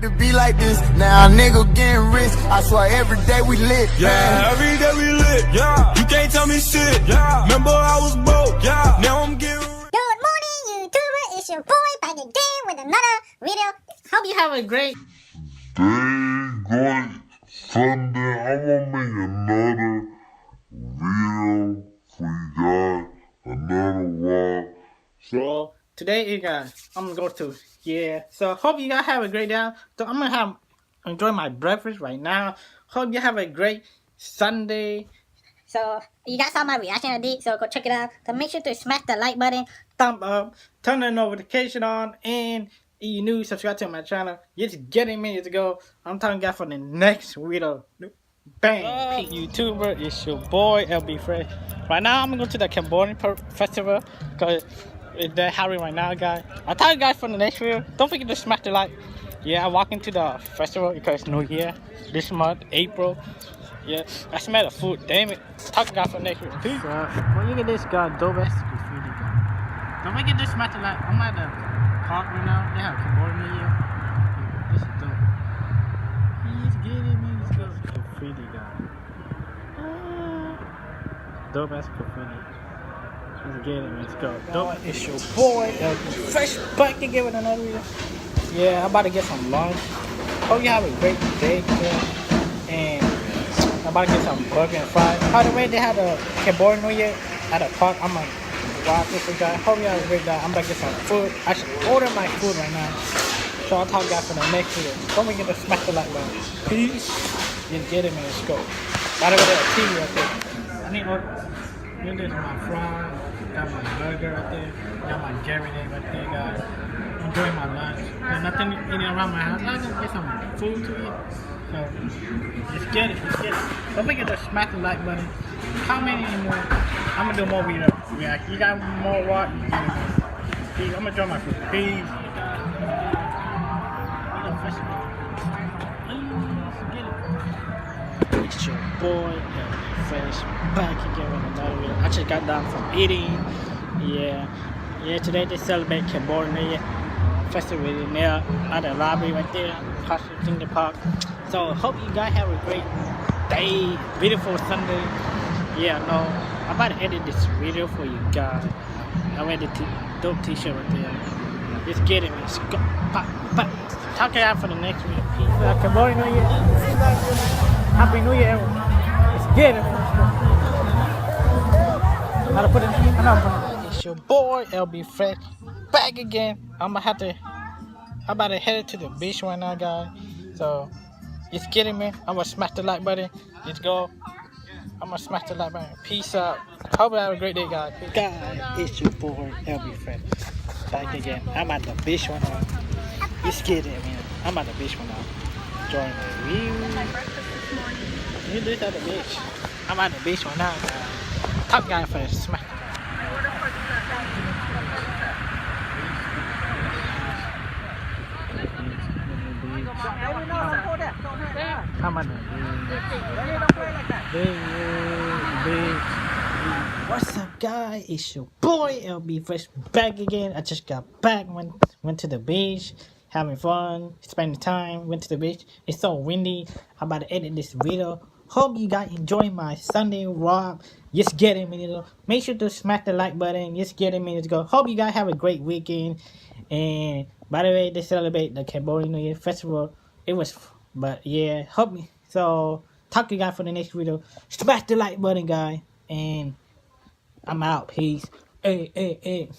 To be like this, now a nigga getting rich. I swear every day we lit. Yeah, every day we lit. Yeah, you can't tell me shit. Yeah, remember I was broke. Yeah, now I'm getting rich. Good morning, YouTuber. It's your boy back again with another video. Hope you have a great day going Sunday. I'm gonna make another video for you guys, another vlog. So today you guys, I'm gonna go to So hope you guys have a great day. So I'm gonna enjoy my breakfast right now. Hope you have a great Sunday. So you guys saw my reaction I did, so go check it out. So make sure to smash the like button, Thumb up, turn the notification on, and if you new, subscribe to my channel. Just getting minutes ago. I'm talking guys for the next video. Bang! YouTuber, it's your boy LB Fresh. Right now I'm gonna go to the Cambodian festival because it's the Harry right now, guys. I'll tell you guys for the next video. Don't forget to smash the like. Yeah, I walk into the festival because it's New Year this month, April. Yeah, I smell the food. Damn it! Talk to guys for the next video. Peace. Well, look at this guy, dope ass graffiti guy. Don't forget to smash the like. I'm at the park right now. They have Cambodian New Year. This is dope. He's getting me. Let's go. Graffiti guy. Dope ass graffiti. Let's get it, let's go. Dope. It's your boy, Fresh, back again with another video. Yeah, I'm about to get some lunch. Hope you have a great day today. And I'm about to get some burger and fries. By the way, they had a Cambodian New Year at a park. I'm gonna watch this for guys. Hope you have a great day. I'm about to get some food. I should order my food right now. So I'll talk guys for the next video. Don't forget to smash the like button. Peace. Just get it, man. Let's go. By the way, there's a TV right there. I need to order. This is my fries. Got my burger right there. Got my Jerry there right there, guys. Enjoying my lunch. There's nothing eating around my house. I'm gonna get some food to eat. So let's get it. Let's get it. Don't forget to smash the like button. Comment anymore. I'm gonna do more videos. Yeah, you got more what? Peace. I'm gonna enjoy my food. Peace. It's your boy, Fresh, back again with another video. I just got done from eating. Yeah, today they celebrate Cambodian New Year festival near at the lobby right there, across from the park. So hope you guys have a great day, beautiful Sunday. Yeah, no, I'm about to edit this video for you guys. I wear the dope t-shirt right there. Let's get it, man. Let's go. Pop. Talk to you for the next video. Peace. Cambodian New Year. Happy New Year, everyone. Let's get it. How to put it? It's your boy LB Fresh, back again. I'm about to head to the beach right now, guys. So, just get it, man. I'm gonna smash the like button. Let's go. I'm gonna smash the like button. Peace out. Hope you have a great day, guys. Guys, it's your boy LB Fresh, back again. I'm at the beach right now. Let's get it, man. I'm at the beach right now. Enjoying my view. You do it at the beach. I'm at the beach right now, guys. Top guy for the smack. I'm at the beach. What's up, guys? It's your boy LB Fresh, back again. I just got back, went to the beach, having fun, spending time, went to the beach. It's so windy. I'm about to edit this video. Hope you guys enjoy my Sunday vlog. Just get it, man. Make sure to smash the like button. Just get it, man. Let's go. Hope you guys have a great weekend. And by the way, they celebrate the Cambodian New Year festival. It was, but yeah, hope me. So talk to you guys for the next video. Smash the like button, guys. And I'm out. Peace. Hey.